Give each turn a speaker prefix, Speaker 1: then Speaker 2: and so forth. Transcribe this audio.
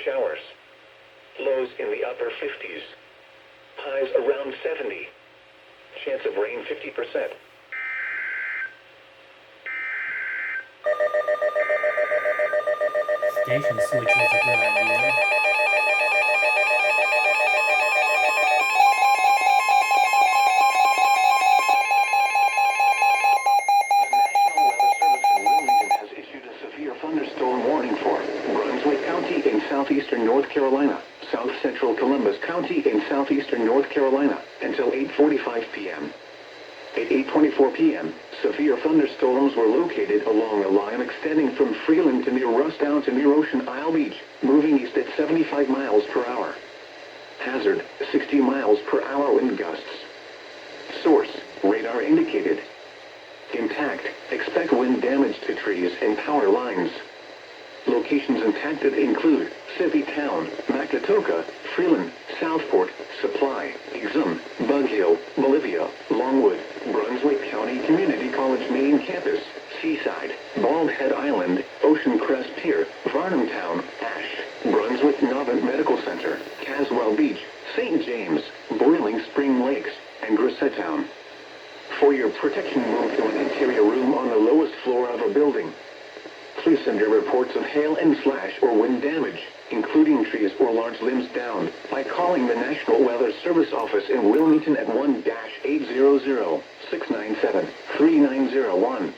Speaker 1: showers. Lows in the upper 50s. Highs around 70. Chance of rain 50%.
Speaker 2: Station switch was a good idea.
Speaker 1: Thunderstorm warning for Brunswick County in southeastern North Carolina, south central Columbus County in southeastern North Carolina until 8:45 p.m. At 8:24 p.m., severe thunderstorms were located along a line extending from Freeland to near Rustown to near Ocean Isle Beach, moving east at 75 miles per hour. Hazard, 60 miles per hour wind gusts. Source, radar indicated. Impact, expect wind damage to trees and power lines. Locations impacted include Civvy Town, Macatoka, Freeland, Southport, Supply, Exum, Bug Hill, Bolivia, Longwood, Brunswick County Community College main campus, Seaside, Bald Head Island, Ocean Crest Pier, Varnumtown, Ash, Brunswick Novant Medical Center, Caswell Beach, St. James, Boiling Spring Lakes, and Grissetown. For your protection, move to an interior room on the lowest floor of a building. Please send your reports of hail and slash or wind damage, including trees or large limbs downed, by calling the National Weather Service Office in Wilmington at 1-800-697-3901.